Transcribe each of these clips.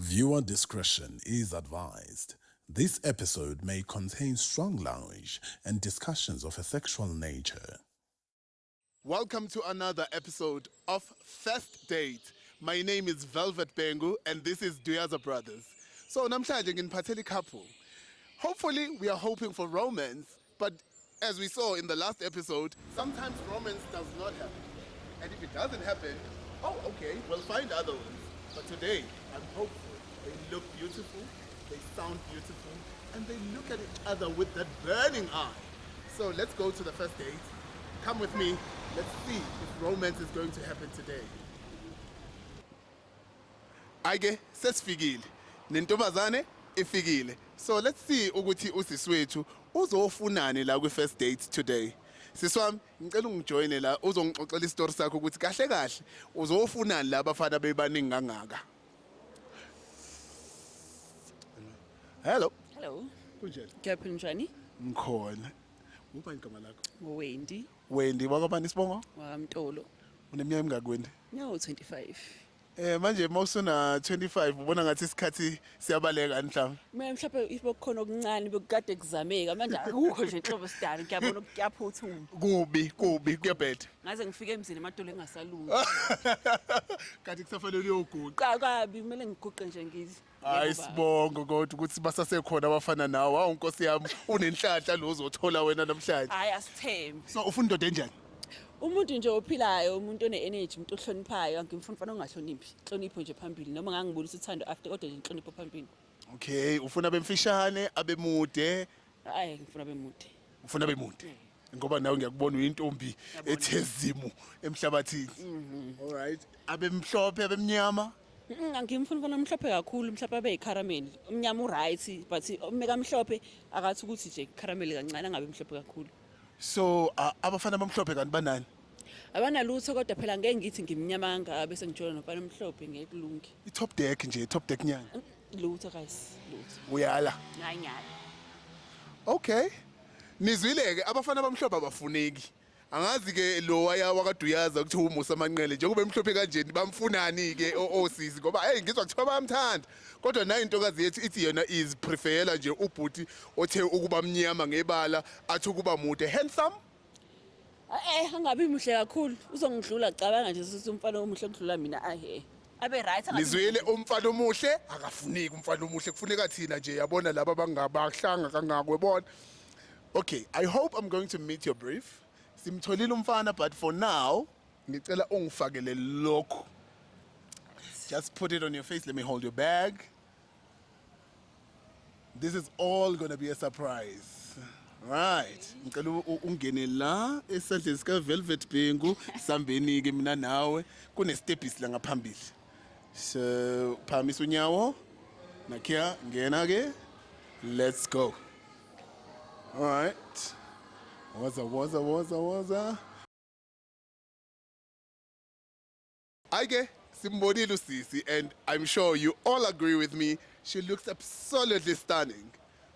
Viewer discretion is advised. This episode may contain strong language and discussions of a sexual nature. Welcome to another episode of First Date. My name is Velvet Bengu and this is Duyaza Brothers. So namhlanje nginiphathele couple. Hopefully we are hoping for romance, but as we saw in the last episode, sometimes romance does not happen. And if it doesn't happen, oh okay, we'll find other ones. But today, I'm hopeful. They look beautiful, they sound beautiful, and they look at each other with that burning eye. So let's go to the first date. Come with me. Let's see if romance is going to happen today. Ake sesifikile. Nentombazane ifikile. So let's see ukuthi usiswethu uzofunani la kwi first date today. Siswami ngicela ungijoine la uzongixoxela istory sakho ukuthi kahle kahle uzofunani la abafana bebaningi kangaka. Hello. Hello. Kunjani? Ngiyaphila njani? Ngikhona. Ngubani igama lakho? Wendy Wendy wakabani isibongo? waMtolo. Uneminyaka emingaki Wendy? No 25. Manje mawusuna 25 ubona ngathi isikhathi siyabaleka mhlawumbe. Mina mhlawumbe ibokukhona okuncane bekade kuzameka manje akukho nje inhlobo sidala ngiyabona kuyaphuthuma. Kubi kuyabheda. Ngaze ngifike emzini emadolo engasalungi. Kanti kusafanele uyoguqa. Kabi kumele ngiguqe nje ngizi. Hayi sibongo kodwa ukuthi basasekhona abafana nawe. Hawu Nkosi yami unenhlanhla lo uzothola wena namhlanje. Hayi asithembe. So ufuna indoda enjani? Umuntu nje ophilayo, umuntu one-energy, umuntu ohloniphayo, ngimfuna mfana ongahloniphi. Inhlonipho nje phambili noma ngangibulisa uthando after kodwa nje inhlonipho phambili. Okay, ufuna bemfishane, abemude. Hayi ngifuna bemude. Ufuna bemude. Ngoba nawe ngiyakubona uyintombi ethezimu emhlabathini. All right. Abemhlophe, abemnyama. Ngimfuna mfana omhlophe kakhulu, mhlawumbe abe yicaramel. Umnyama uright, but umeka mhlophe akathi ukuthi nje caramel kancane angabe mhlophe kakhulu. So abafana abamhlophe kanti banani? Abanalutho kodwa phela ngeke ngithi ngimnyama kangaka bese ngijona nomfana omhlophe ngeke kulungi. I-top deck nje, top deck nyanga. Lutho guys, lutho. Uyala. Nganyala. Okay. Nizwileke abafana abamhlophe abafuneki. Angazi ke lo wakaDuyaza ukuthi umusa amanqele njengoba emhlophe kanjeni bamfunani ke osisi ngoba hey ngizwa kuthiwa bayamthanda kodwa nayo intokazi yethu ithi yona is preferela nje ubhuti othe ukuba mnyama ngebala athi ukuba mude handsome. Angabi muhle kakhulu uzongidlula cabanga nje sithi umfana omuhle ngidlula mina abe right angabi. Nizwile umfana omuhle akafuneki umfana omuhle kufuneka thina nje yabona laba bangabahlanga kangakwe bona. Okay, I hope I'm going to meet your brief. Simtholile umfana but for now ngicela ungifakele lokho. Just put it on your face. Let me hold your bag. This is all going to be a surprise. Right. Ngicela ungene la esandleni sika Velvet Bengu sambeni ke mina nawe kune stepis la ngaphambili. So phamisa unyawo. Nakhiya ngena ke. Let's go. All right. Waza. Ake simbonile usisi and I'm sure you all agree with me. She looks absolutely stunning.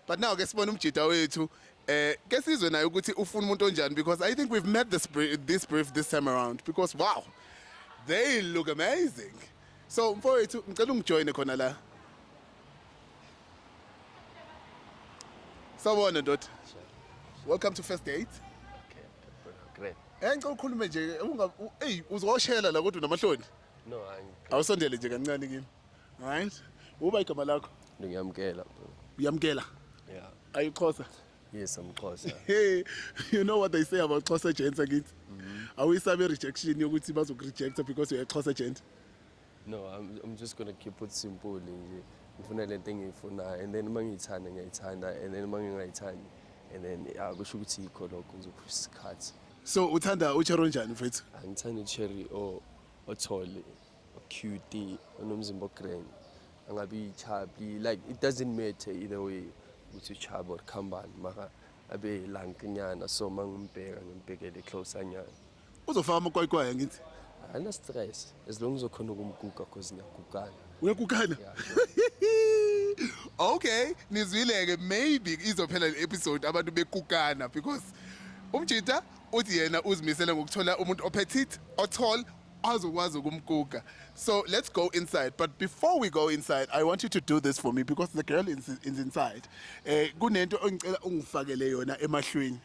But now ke sibona umjida wethu ke sizwe naye ukuthi ufuna umuntu onjani because I think we've met this brief this time around because wow. They look amazing. So mfowethu ngicela ungijoine khona la. Sawubona ndoda. Welcome to First Date. Okay, great. Ngicela ukhulume nje uzoshela la kodwa namahloni. No, Awusondele nje kancane kimi. Right? Uba igama lakho? ngiyamkela bro. Uyamkela? Yeah. Ayixhosa. Yes, I'm closer. Hey, you know what they say about Xhosa gents akithi? Awisabe rejection yokuthi bazokurejecta because you're a Xhosa gent. No, I'm just gonna keep it simple nje. Ngifuna lento engiyifunayo and then mangiyithanda ngiyayithanda and then mangingayithandi and then kusho ukuthi yikho lokho uzophusha isikhathi. So uthanda uchero njani mfethu? Angithanda icherry othole, cute, onomzimba ogrand. Angabi chubby, like it doesn't matter either way ukuthi chubby or khambani maka abe lankinyana so ngimbhekele closer nyana. Uzofaka amakwayikwayi ngithi. Ana stress as long as ukhona ukumguga cause ngiyagugana. Uyagugana? Okay, nizwileke maybe izophela le episode abantu begugana because umjita uthi yena uzimisela ngokuthola umuntu opetite, otall, azokwazi ukumguga. So let's go inside. But before we go inside, I want you to do this for me because the girl is inside. Kunento engicela ungifakele yona emahlweni.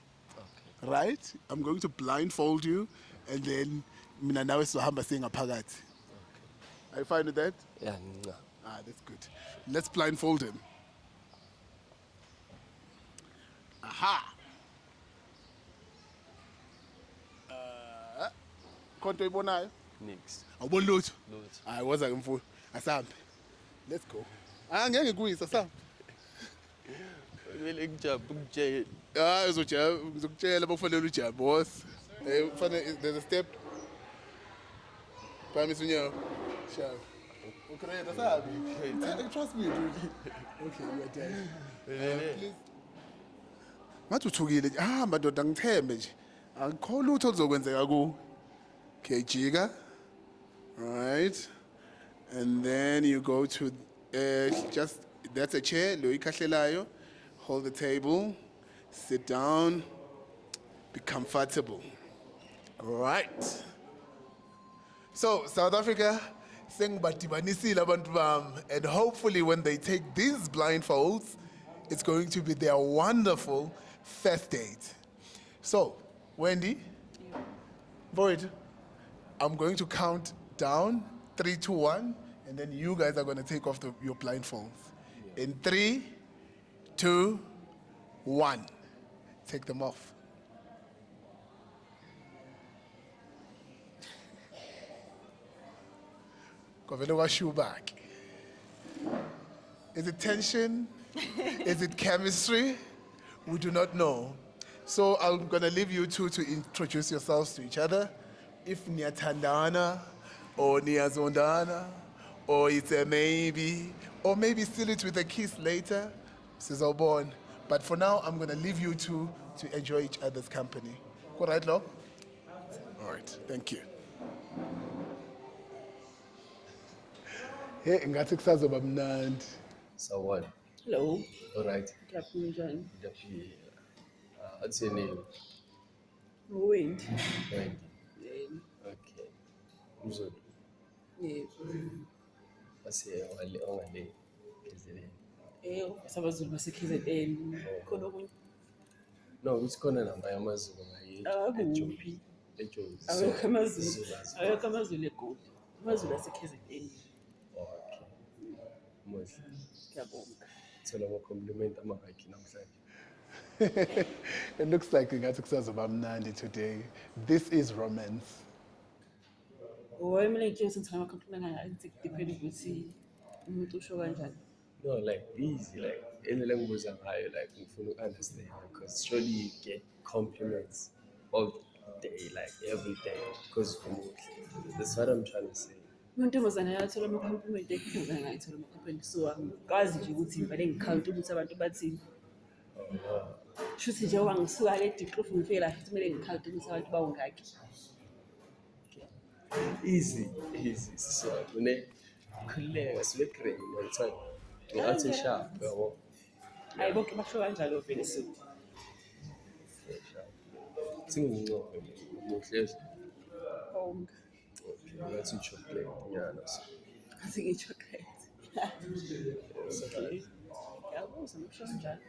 Right? I'm going to blindfold you and then mina nawe sizohamba singaphakathi. Are you fine with that? Yeah, no. Ah, that's good. Let's blindfold him. Aha. Konto ibonayo? Nix. Awuboni lutho? Lutho. Hayi woza ke mfowethu. Asambe. Let's go. Ngeke kuyisa sambe. Kumele ngijabule ukujayela. Ngizokutshela bakufanele ujabe boss. Kufanele there's a step. Phamisa unyawo. Shaka. Okay, asabi. Trust me, dude. Okay, you are dead. Please. Ngathi uthukile nje. Madoda ngithembe nje. Akukho lutho oluzokwenzeka ku. Okay, jika. Right. And then you go to just that's a chair, lo ikhahlelayo. Hold the table. Sit down. Be comfortable. Right. So, South Africa, sengibadibanisile abantu bami, and hopefully when they take these blindfolds, it's going to be their wonderful first date. So, Wendy, Void, I'm going to count down 3, 2, 1, and then you guys are going to take off your blindfolds. In 3, 2, 1, take them off. Governor Washu back. Is it tension? Is it chemistry? We do not know. So I'm going to leave you two to introduce yourselves to each other. If niyathandana, or niyazondana, or it's a maybe, or maybe seal it with a kiss later, Sizobon. But for now, I'm going to leave you two to enjoy each other's company. All right, Lo? All right, thank you. Hey, ngathi kusazoba mnandi. So what? Hello. All right. Ngiyaphuma njani? Definitely. What's your name? Wendy. Wendy. Yebo. Okay. Mzulu. Yebo. Wase ongale KZN. Sabazulu base-KZN. Khona okunye. No, ukuthi khona namanye amazulu Akuphi. eJozi. Awekho amazulu. Awekho amazulu eGoli. Amazulu ase-KZN. Okay. Muhle. Ngiyabonga. Thola ama-compliment amangaki namhlanje. It looks like ngathi kusazoba mnandi today. This is romance. Mina ngitshela ukuthi ngama-compliment angaka depend ukuthi umuntu usho kanjani. No, like easy, like any language ngayo, like ngifuna understand because surely you get compliments all day, like every day, because that's what I'm trying to say. Umantombazane ayathola ama-compliment, intombazane ayathola ama-compliment. So angikwazi nje ukuthi ngivale ngikhawunte ukuthi abantu bathini. Shuthi nje wangisuka le diklofu ngifike la futhi kumele ngikhawunte ukuthi abantu bawungaki. Easy. So khuleka sibe green all the time. Ngathi sharp, yabo. Hayi bonke basho kanjalo vele so. Singumncoko muhle. Bonke. Ngathi chocolate nyana so. Athi ngi-chocolate. Ngiyabuzwa ngisho kanjalo.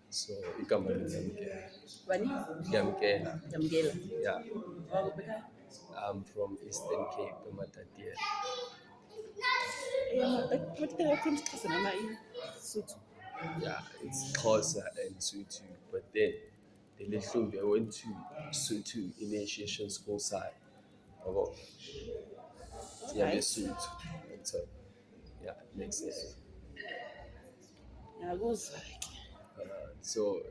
So igama lingiyamkela. Bani? Ngiyamkela. Ngiyamkela. Yeah. Wakuphi ekhaya? I'm from Eastern Cape, eMatatiele. Matatele wakhuluma isiXhosa noma iSotho? Yeah, it's Xhosa and Sotho, but then the Lehlumbi, I went to Sotho initiation school side. About yeah, Sotho. So yeah, makes sense. Ngiyakuzwa. So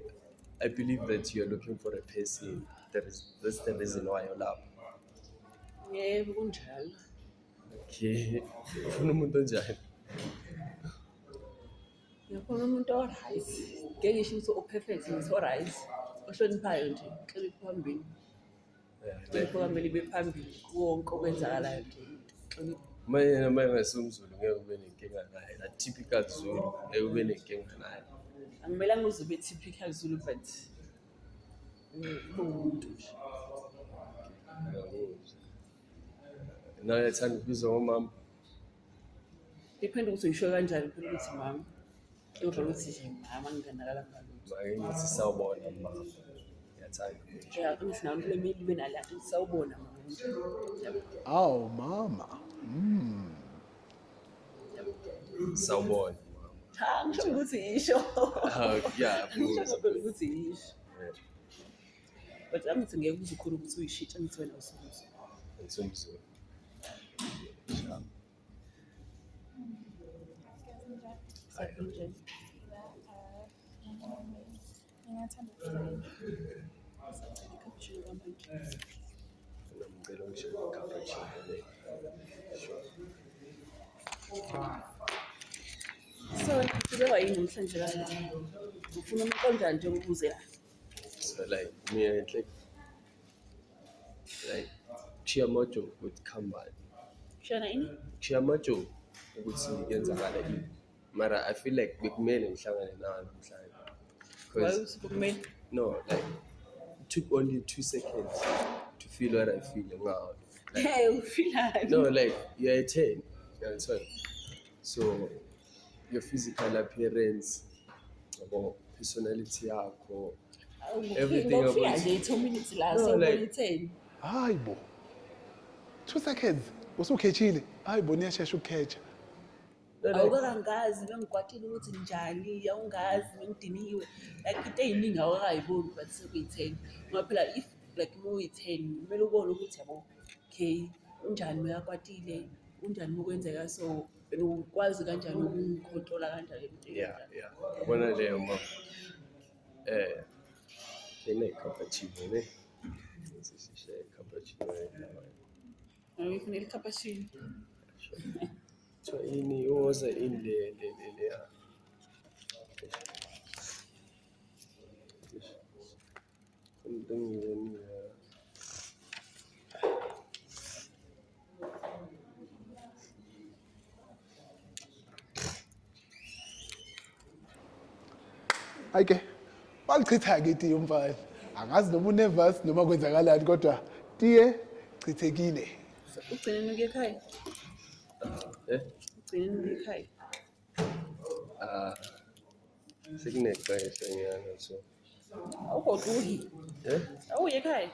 I believe that you're looking for a person. That's the reason why you're love. Yebo kunjalo. Okay. Ufuna umuntu onjani? Ngiyafuna umuntu o-right. Ngeke ngisho ukuthi o-perfect, ngithi o-right. Ohloniphayo nje, xoliphe phambili. Xoliphe phambili bephambili wonke okwenzakalayo nje. Xoliphe. Manje ngasumzulu ngeke ube nenkinga naye. La typical Zulu ngeke ube nenkinga naye. Angimelanga uzobe typical Zulu but umuntu nje. Nayathanda ukubizwa ngomama. Depende ukuthi uyisho kanjani phela ukuthi mama. Kodwa ukuthi nje mama nginganakala ngalutho. Makengithi sawubona mama. Ngiyathanda. Ya ukuthi nawe kule mini libe nala sawubona mama. Oh, mama. Sawubona. Cha ngisho ukuthi yisho. Yeah. Ngisho ukuthi yisho. But angithi ngeke uze ukhona ukuthi uyishintshe ngithi wena usukuzo. Ngizomzwa. Sakunjani? Ngingathanda ukufunda. Cappuccino kamanje. Ngicela ungishiye cappuccino. So ngicela yini namhlanje la? Ufuna umqonda nje ukuze la. So like me like Chiamajo would come by. Shana ini? Chiamajo ukuthi ngiyenzakala yini. Mara I feel like bekumele ngihlangane nawe namhlanje. Why Because usikumele? no, like it took only 2 seconds to feel what I feel now. Hey, ufilani? No, like you're a 10, you understand? So your physical appearance, about personality yakho, everything about Ngofika nje 2 minutes la No, so like- 10. Hayi bo. 2 seconds. Usukhethile. Hayi bo niyashesha ukukhetha. no, like, Awukangazi bengikwatile ukuthi njani, awungazi ngidiniwe. Like into eziningi awukayiboni but sekuyi10. Ngoba phela if like uyi10, kumele ubone ukuthi yabo, okay, unjani uyakwatile, unjani ukwenzeka so ukwazi kanjani ukucontrola kanjani into. yeah. Bona leyo mama. Kene cappuccino ne. Sishishe cappuccino. Uyifunela cappuccino. So ini uza in le. Something Ayike. Balichitha ke tiye umfana. Angazi noma unervous noma kwenzakalani kodwa tiye chithekile. Ugcine uke ekhaya. Ugcine uke ekhaya. Sekunexesha nyana so. Awugoduki. Awuye ekhaya.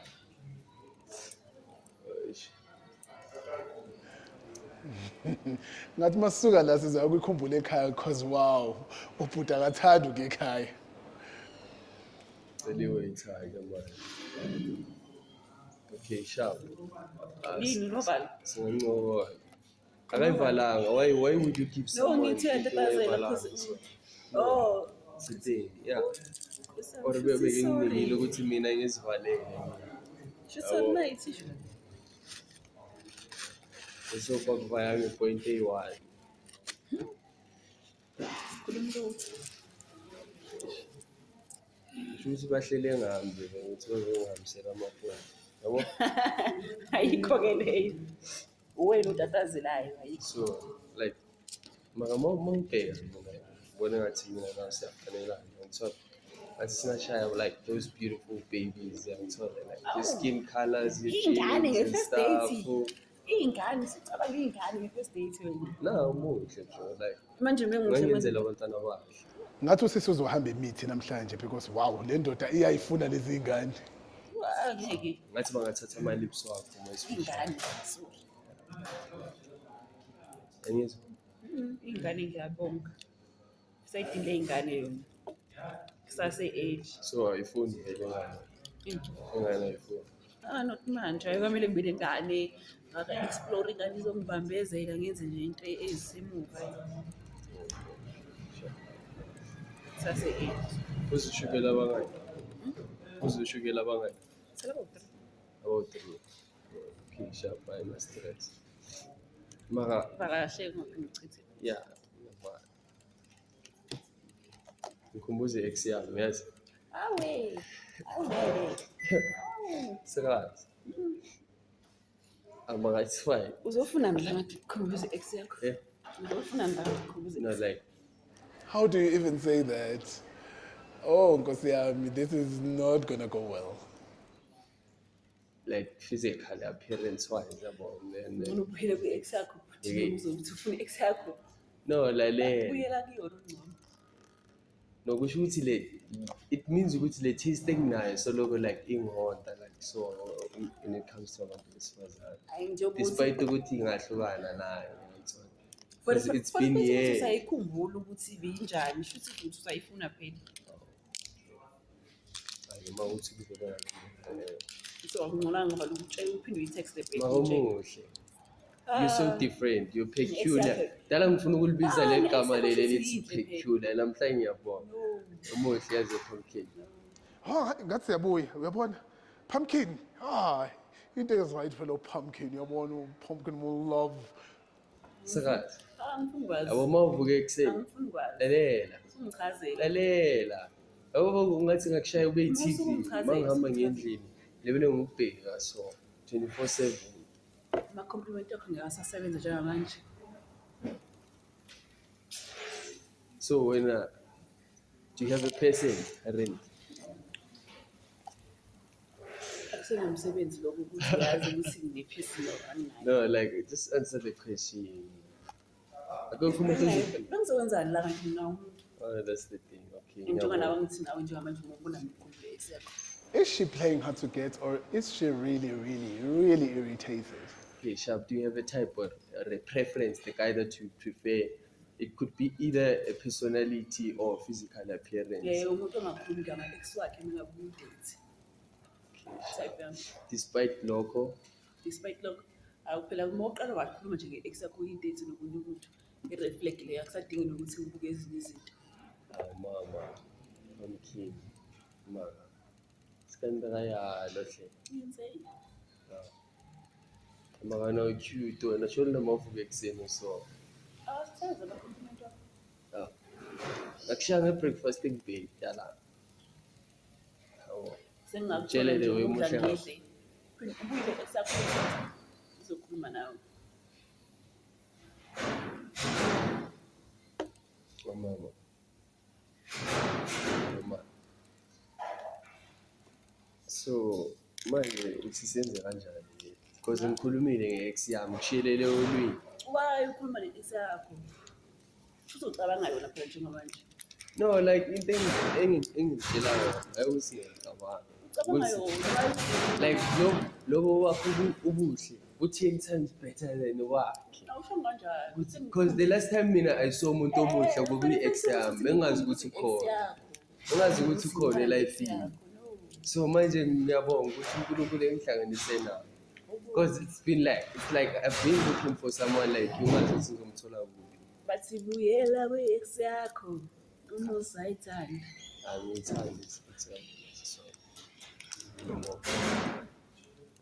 Eish. Ngathi masuka la siza ukukhumbula ekhaya because wow, ubhuti akathanda uke ekhaya. Anyway, tiger man. Okay, sharp. Yini nobala? Singanqoba. Akayivalanga. Why would you keep No, someone? ngithi uyatapazela because oh, Sithini? Yeah. Or bebe nginikile ukuthi mina ngizivalele. she's so nice. So bakuvaya ngepoint eyi-1. Khuluma ukuthi Ukuthi bahlele ngihambe ukuthi bazongihambisela amafoni. Yabo? ayikho ke leyo. Wena utatazelayo ayikho. So like mangibheka mina ngibona ngathi mina nawe siyafanelana ngithola ngathi sinashaya like those beautiful babies ngithola like the skin colors Ingane and nge-first date. stuff. Ingane sicabanga ingane nge-first date wena. Na umuhle bro like Manje mengihle ngangenzela abantwana bahle. Ngathi usisi uzohamba emithi namhlanje because wow, le ndoda iyayifuna lezi ngane. ngeke Ngathi bangathatha ama-lips wakho ingane. angizwa Ingane ngiyabonga. Sayidile ingane yona. Kusase age. so ayifuni vele ngane ayifuni. Not manje ayikwamele ngibe nengane ngaka-explore ingane izongibambezela ngenze nje into ezisemuva sase-8 Uzishukela abangani? Uzishukela abangani? selabo-3 About 3. Okay, sharp, I must stress. Mara, vakashe ngaphingichithe yeah. Ngikhumbuze ex yami yazi. awe Sekazi. Mara, it's fine. uzofuna ngathi kukhumbuze ex yakho Eh? uzofuna ngathi kukhumbuze No, like, How do you even say that? Oh, Nkosi yami, this is not gonna go well. like physical appearance wise yabo. Ngifuna uphile kwi-ex yakho futhi Okay. noma uzokuthi ufuna i-ex yakho No, lalela. buyela kuyona ngcono. Nokusho ukuthi it means ukuthi le taste enginayo soloko like ingihonta like so when it comes to abantu besifazane. Hayi njengoba Despite ukuthi ngahlukana nayo. for Because the it's for been the years. usayikhumbula ukuthi ibinjani shuthi ukuthi usayifuna phela. Hayi mawuthi kubona So angingolanga ngoba ukutshela uphinde uyitext phela. Makomuhle. You're so different. You're peculiar. Exactly. Dala ngifuna ukulibiza le gama leli exactly. lithi peculiar. Namhlanje ngiyabona. Umuhle yaze pumpkin. ngathi uyabona pumpkin into is right for lo pumpkin uyabona pumpkin will love Sakathi. Angifuni kwazi. Yabo mawuvuka ekuseni. Angifuni kwazi. Lalela. Ungichazela. Lalela. Yabo ungathi ngakushaya ube Musu i-TV. ungichazele, Mangihamba ungichazele. ngendlini. Lebele ngubheka so 24/7. Ama-compliment akho ngiyasasebenza njengamanje. So when do you have a person rent? Akusenomsebenzi lokho ukuthi yazi ukuthi nginephesino anginayo. No, like just answer the question. Akukho umuntu ozothi Bengizokwenzani la kanti mina umuntu? oh that's the thing. Okay. Njengoba nawe ngiyabona. ngithi nawe njengamanje ngokubona ngikhumbule ex yakho. is she playing hard to get or is she really irritated? Okay, Sharp, do you have a type or a preference, the guy that you prefer? It could be either a personality or physical appearance. Umuntu ongakhulumi ngama-ex wakhe mina kuyi-date. Type yami. Despite local, Despite lokho, phela uma uqala wakhuluma nje nge-ex yakho uyi-date nokunye umuntu, i-reflect leyo akusadingi nokuthi ubuke ezinye izinto. mama, I'm keen. Mama, skandala ya lohle. Yenzeni? Mama no cute, na sholo na mavuka ekuseni so. Sithatha ama-compliment wakho. Akushaya breakfast engibheki yala. Hawo. Sengingakutshela Tshele nje le ukudla wemuhle ngidle. Ubuyile ex yakho uzokhuluma nawe. Mama. Mama. So, manje uthi senze kanjani? Because ngikhulumile nge-ex yami, ngishiyelele olwini. Why ukhuluma ne-ex yakho? Uzocabanga yona phela njengamanje. No, like into engitshelayo, ayikuthi ngiyacabanga. Ucabanga yona. Like lobo wakho ubuhle, bu-10 times better than wakhe. Awusho kanjani? Because the last time mina I saw umuntu omuhle kukuyi-ex yami, bengazi ukuthi ukhona. Bengazi ukuthi ukhona elifini. So manje ngiyabonga ukuthi uNkulunkulu engihlanganise nawo. Because it's like I've been looking for someone like you ungazi ukuthi ngizomthola kuphi. Bathi buyela kwi-ex yakho. Unosayithanda. Angiyithandi so. Yabo.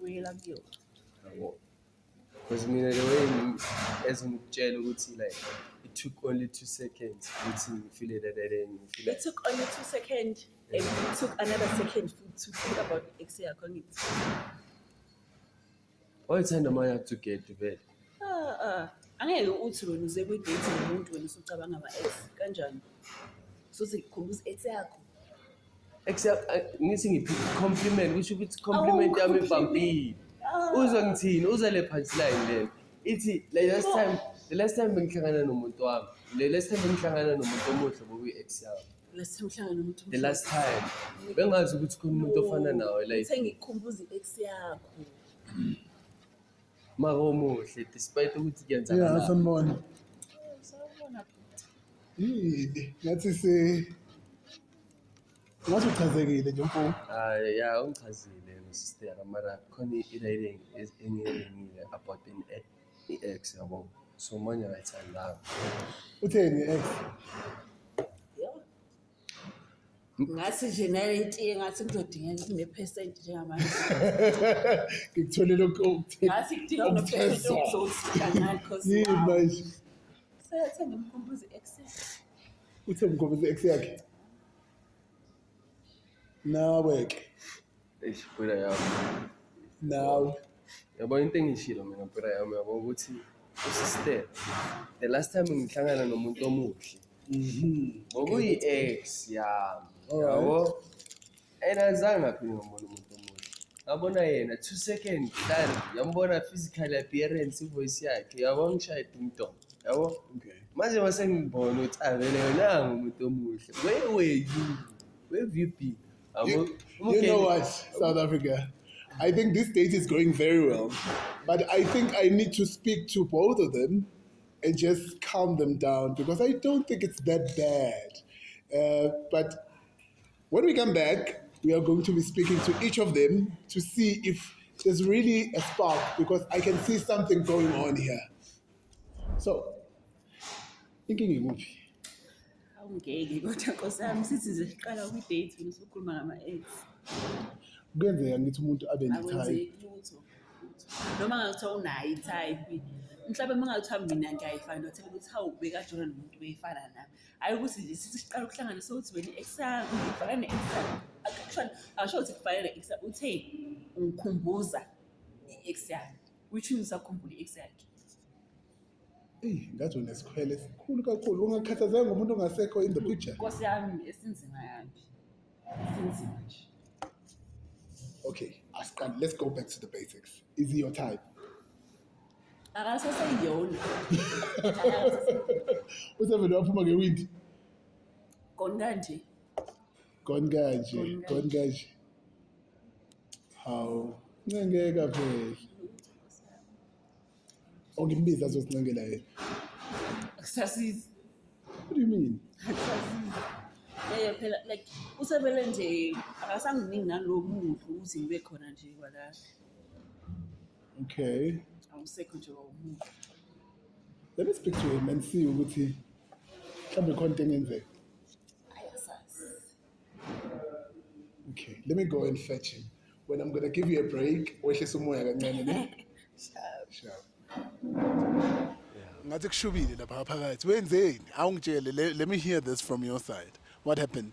Buyela kuyona. Yabo. Because mina the way as ngikutshela ukuthi like it took only 2 seconds ukuthi ngifile that then ngifile. It took only 2 seconds and it took another second to think about ex yakho ngithi. Why uthanda manje to get to bed? Angeke uthi wena uze kwi-date nomuntu wena usucabanga ama-ex kanjani? Sothi kukhumbuza ex yakho. Except ngithi ngiphi compliment kusho ukuthi compliment yami ebhampini. Uzwa ngithini? Uzwa le punchline le. Ithi the last time bengihlangana nomuntu wami. The last time bengihlangana nomuntu omuhle bokuyi-ex yami. Last time uhlangana nomuntu. The last time bengazi ukuthi khona umuntu ofana nawe like Uthe ngikukhumbuza i-ex yakho. mako omuhle despite ukuthi kuyenzakala. Sanibona. Sawubona. Yini ngathi ngathi uchazekile nje mfowethu. Ya ungichazile sister mara khona i-writing engiyengile about i-ex yabo. So manje ngayithanda. Utheni ex? Ngathi nje nalenti ngathi kuzodingeka ukuthi ne-percent njengamanje. Ngikutholele okutheni. Ngathi kudinga une-percent okuzothika ngani because Yini manje? Sethe ngimkhumbuza i-ex. Uthe mkhombe ex yakhe. Nawe ke. Ishipura yami. Nawe. Yabo into engishilo mina mpira yami yabo ukuthi usister the last time ngihlangana nomuntu omuhle. Ngokuyi-ex yami. Yabo. Ayizange ngaphinde ngibone umuntu omuhle. ngabona yena 2 seconds done yambona physical appearance ivoice yakhe yabo ngishaya umnto yabo Okay. manje mase ngibona ukuthi avele yona ngumuntu omuhle where have you been yabo You know what, South Africa? I think this date is going very well, but I think I need to speak to both of them and just calm them down because I don't think it's that bad. But when we come back, we are going to be speaking to each of them to see if there's really a spark because I can see something going on here. So, thinking ikuphi? Awungeke kodwa Nkosi yami sithi nje siqala kwi-date wena usukhuluma ngama-ex. Kuyenzeka ngithi umuntu abe ne-type. Akwenzeki lutho. Noma ngathiwa unayo i-type. Mhlawumbe uma ngathiwa mina ngiyayifana nothela ukuthi hawu bekajona nomuntu beyifana nami. Hayi ukuthi nje sithi siqala ukuhlanganisa ukuthi wena i-ex yakho ngifana ne-ex yakho. Actually awusho ukuthi kufanele ne-ex yakho uthe ungikhumbuza i-ex yakho. Which means usakhumbula i-ex yakhe. Ngathi unesikhwele esikhulu kakhulu ungakhathazeka ngomuntu ongasekho in the picture. Nkosi yami esinzima yaphi? Esinzima nje. Okay, Askan, let's go back to the basics. Is he your type? Akasaseyiyona. Usevele waphuma ngewindi. Gone kanje. Gone kanje. Hawu, ncengeka phela. Ongimbiza azosincengela yena. Akusasizi. What do you mean? Phela like usebele nje akasanginingi nalo muntu ukuthi ngibe khona nje kwala. Okay. Awusekho nje umuntu. Let me speak to him and see ukuthi mhlawumbe khona into engenzeka. Ayasazi. Okay, let me go and fetch him. When I'm going to give you a break, wehlisa umoya kancane ne? Sure. Ngathi kushubile lapha phakathi. Wenzeni? Awungitshele, let me hear this from your side. What happened?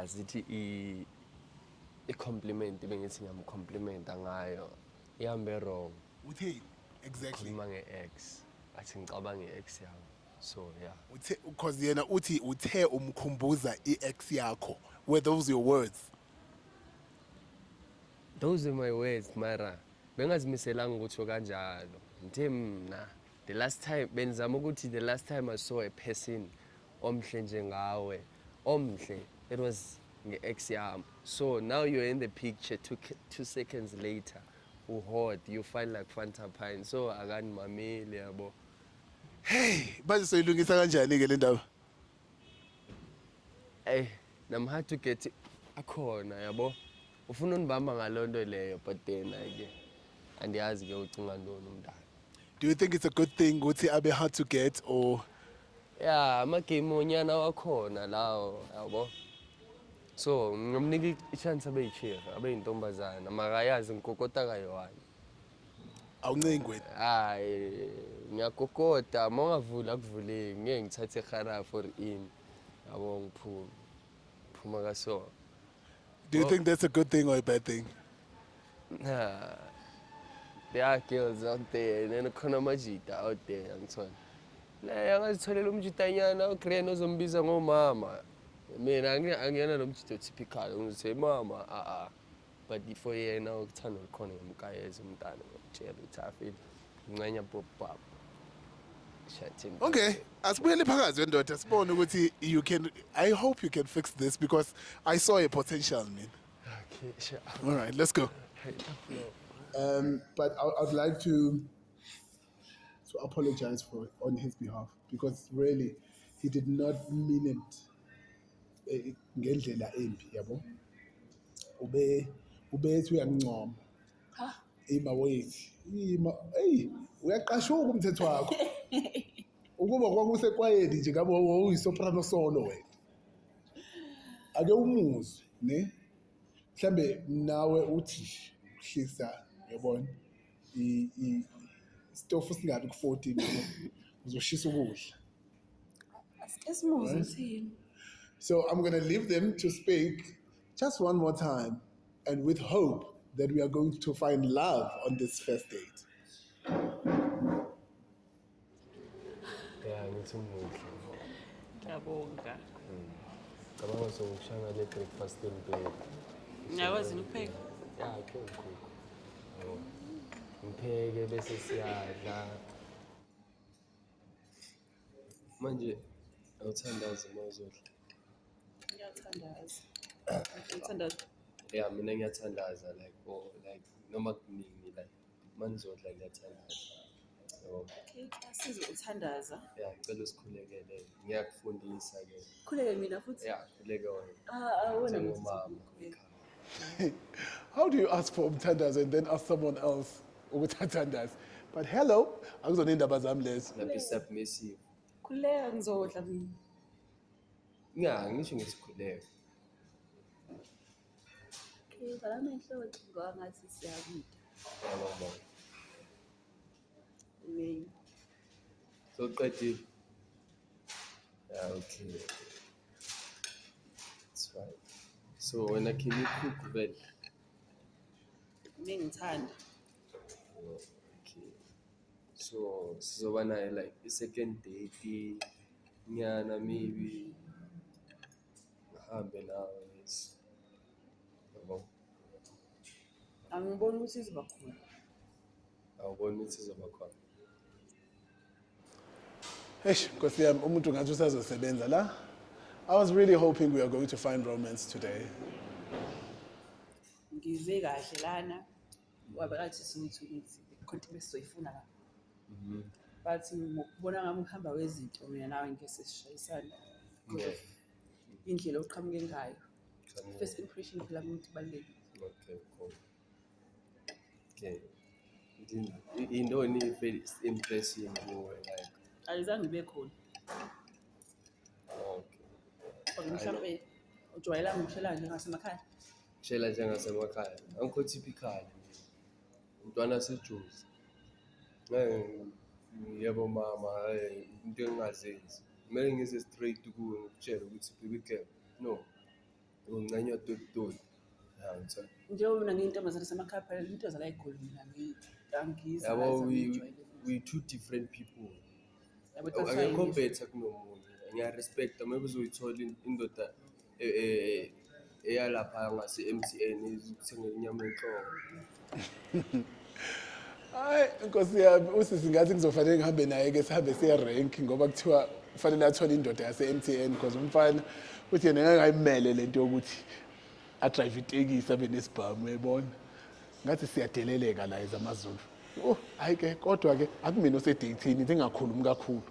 zithi i-compliment bengithi ngiyamcomplimenta ngayo ihambe wrong Utheni? Exactly. khuluma nge-ex athi ngicabanga i-ex yami so yeah Because yena uthi uthe umkhumbuza i-ex yakho. Were those your words? those are my words mara bengazimiselanga ukuthi kanjalo ngithe mina the last time benzama ukuthi the last time I saw a person omhle njengawe omhle it was nge-ex yami so now you're in the picture 2 seconds later hot you find like Fanta Pine so akanimameli yabo Hey, manje soyilungisa kanjani ke le ndaba? I'm hard to get akhona yabo ufuna unibamba ngalonto leyo but then ke andiyazi ke ucinga ntoni umntana. Do you think it's a good thing ukuthi abe hard to get or Yeah, amagame onyana wakhona lawo yabo so ngamnika i-chance abe yi-chief abe yintombazana makayazi ngikokota kayi-1 awuncengi wena? hayi ngiyakokota uma ungavuli akuvuleki ngeke ngithathe ihara for in yabo ngiphuma kaso. Do you think that's a good thing or a bad thing? Nah, there are girls out there and then khona amajita out there angithona le angazitholela umjitanyana ogren ozombiza ngomama mina angiyena nomjito typical ngithi mama but before yena ukuthanda likhona ngemkayeza umntana ngitshela ukuthi afile ngincanya pop pop shathini. Okay, asibuyele phakathi wendoda sibone ukuthi you can I hope you can fix this because I saw a potential man. Okay, sure. All right, let's go. But I'd like to apologize on his behalf because really he did not mean it ngendlela embi yabo. Ubethi uyangincoma. Ha? Ima wethi. Uyaqashuka umthetho wakho. Ukuba kwakusekwayeni nje ngabe uyisoprano solo wena. Ake umuzwe, ne? Mhlambe nawe uthi hlisa yabona stofu singabi ku14 uzoshisa ukudla. Esimuzi uthini? So I'm going to leave them to speak just one more time and with hope that we are going to find love on this first date. Yeah, ngithi umuhle. Ngiyabonga. Cabanga sokushanga le breakfast in bed. Ngiyakwazi ukupheka? yakhe ngikhokha. Yabo. Ngipheke bese siyadla. Manje awuthandazi mawuzodla. Ngiyathandaza. Ngiyathandaza. Yeah, mina ngiyathandaza like noma kuningi like manizodla ngiyathandaza. Yabo. Okay, asize uthandaza. Yeah, ngicela usikhulekele. Ngiyakufundisa ke. Khuleke mina futhi. Yeah, khuleke wena. Wena Njengomama. How do you ask for umthandazo and then ask someone else ukuthandaza? But hello, akuzona indaba zami lezo. Lapho submissive. Khuleka ngizodla mina. Yeah, ngisho ngithi khuleke. Okay, vala amehlo ngoba ngathi siyakudla. Yabo. Amen. So qedile. Yeah, okay. It's fine. So wena can you cook vele? Mina ngithanda. Okay. So sizoba nayo like i-second date nyana maybe ngihambe nawe yes. Yabo. Angiboni ukuthi izoba khona. Awuboni ukuthi izoba khona. Eish, Nkosi yami, umuntu ngathi usazosebenza la. I was really hoping we are going to find romance today. Ngize kahle lana. Wabe kathi sithi konke besizoyifuna la. But ngibona ngami uhamba wezinto mina nawe ngeke sishayisana. Indlela oqhamuke ngayo. First impression phela umuntu baleki. Okay, cool. Okay. Indoni first impression kuwe like Alizange ibe khona. okay. Kodwa mhlawumbe ujwayela ngishela njengasemakhaya. Shela njengasemakhaya. Angikho typical nje. Umntwana seJuzi. Yebo mama, into engingazenzi. Kumele ngize straight kuwe ngikutshela ukuthi baby girl. No. Ungincanywa toti. Yeah, ngithola. Njengoba mina ngiyintombazane semakhaya phela into zala eGoli mina ngiyizi. Yabo we two different people. Akekho better kunomunye. Ngiyarespecta maybe uzoyithola indoda eyalapha ngase MTN izokuthenga inyama enhloko. Hayi, Nkosi yami, usisi ngathi kuzofanele ngihambe naye ke sihambe siya rank ngoba kuthiwa kufanele athole indoda yase MTN because umfana uthi yena ngangayimele lento yokuthi adrive itekisi abe nesibhamu uyabona. Ngathi siyadeleleka la ezamaZulu. Oh, hayi ke kodwa ke akumina osedatini ngingakhulumi kakhulu.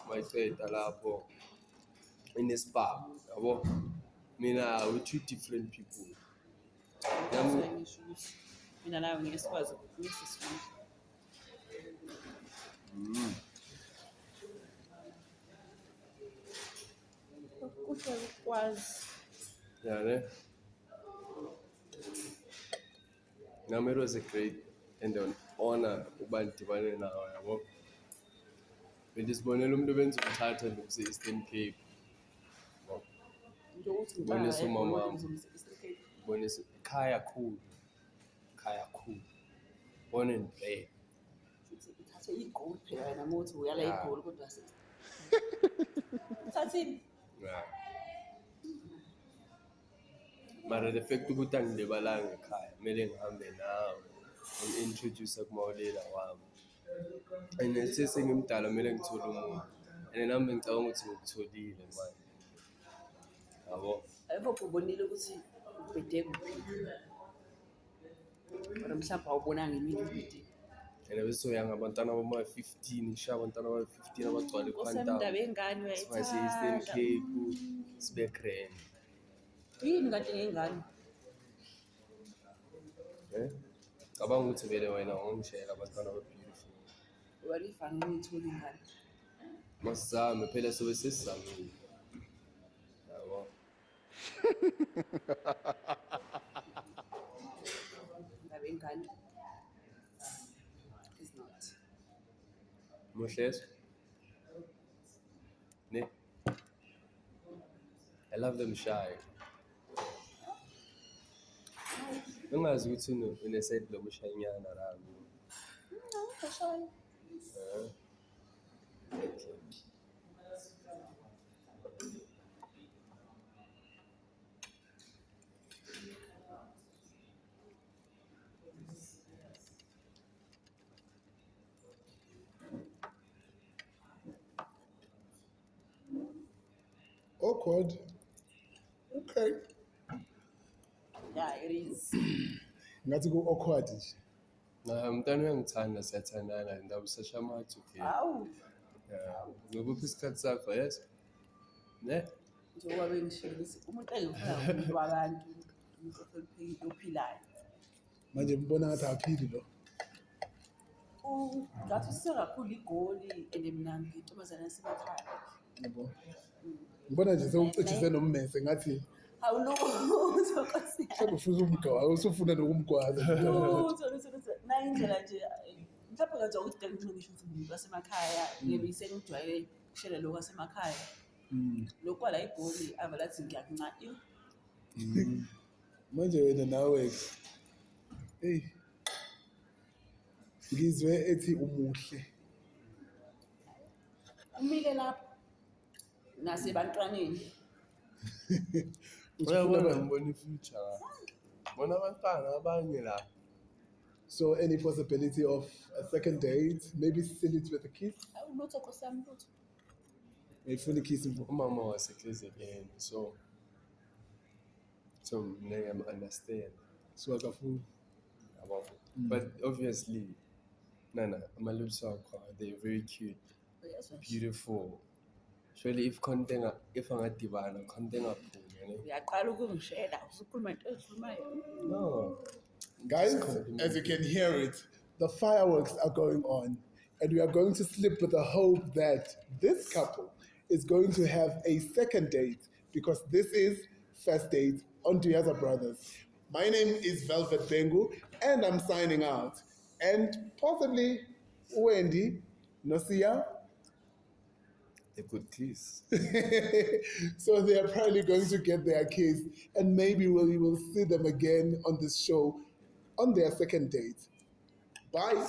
Mayiceda lapho inesibhamu yabo. Mina we two different people. Mina nawe ngeke sikwazi ukusisifunda. Kuhle ukwazi. Yeah, ne? Nami it was a great and an honor ukuba ndibane nawe yabo. Bendisibonela umuntu benza ukuthatha ngomse Eastern Cape. Nje uthi Bonisa umama. Bonisa khaya cool. Khaya cool. Born and bred. uthathe igoli phela wena mothi uyala igoli kodwa uthathini? Yeah. Mara the fact ukuthi angilebalanga ekhaya kumele ngihambe nawe introduce kumawulela wami. And sesengimdala kumele ngithole umuntu. And nami ngicabanga ukuthi ngikutholile manje. Yabo. I hope ubonile ukuthi ubhede kuphi. Kodwa mhlawumbe awubonanga imini ubhede. And bese uyanga abantwana bama 15 ngisho abantwana bama 15 abagcwala Osemndaba eQuantum. engane Siba Eastern uyayithanda. Cape sibe grand. Yini kanti ngengane? Cabanga ukuthi vele wena ungishela abantwana ba beautiful. Walifanga ngithola ingane. Masizame phela sobe sesizamile. Yabo. Indaba engane. Is not. Moshes. Ne? I love them shy. Ungazi ukuthi uneside lobushanyana rami. No, kashayo. Okay. awkward. Okay. Yeah, it is. Ngathi ku-awkward nje. Umntwana uyangithanda, siyathandana and awusasha amathu ke. Hawu, Ngobuphi isikhathi sakho, yes? Ne? njengoba bengishilo ukuthi umuntu engifuna umuntu wabantu, umuntu ohloniphekile, ophilayo. Manje mbona ngathi aphili lo. Ngathi usise kakhulu igoli and mina ngiyintombazane yasemakhaya. Yabo. Ngibona nje sewucishise nommese ngathi Hawu lutho Nkosi yami. mhlawumbe ufuna umgwaza, usufuna nokumgwaza. Lutho. Nayo indlela nje mhlawumbe ngathi ukuthi ngisho ukuthi umuntu wasemakhaya ngebi sengijwayele ukushela lokho wasemakhaya. Lokhu kwala igoli avalathi ngiyakunqadi. Manje wena nawe hey ngizwe ethi umuhle. Umile lapho nasebantwaneni. Uyabona ngibona i-future. Bona abantwana abanye la. So any possibility of a second date, maybe seal it with a kiss? Hawu lutho Nkosi yami lutho. Ngifuna ikiss mfo. Umama wasekhezi again, so I understand. So akafuna. But obviously, my lips are they're very cute, beautiful. Surely if angadibana, content aphume. Uyaqala ukungishela usukhuluma into ezikhulumayo. No. Guys, as you can hear it, the fireworks are going on, and we are going to sleep with the hope that this couple is going to have a second date, because this is first date on Duyaza Brothers. My name is Velvet Bengu, and I'm signing out. And possibly Wendy, Nosia. They could kiss. So they are probably going to get their kiss, and maybe we will see them again on this show on their second date. Bye.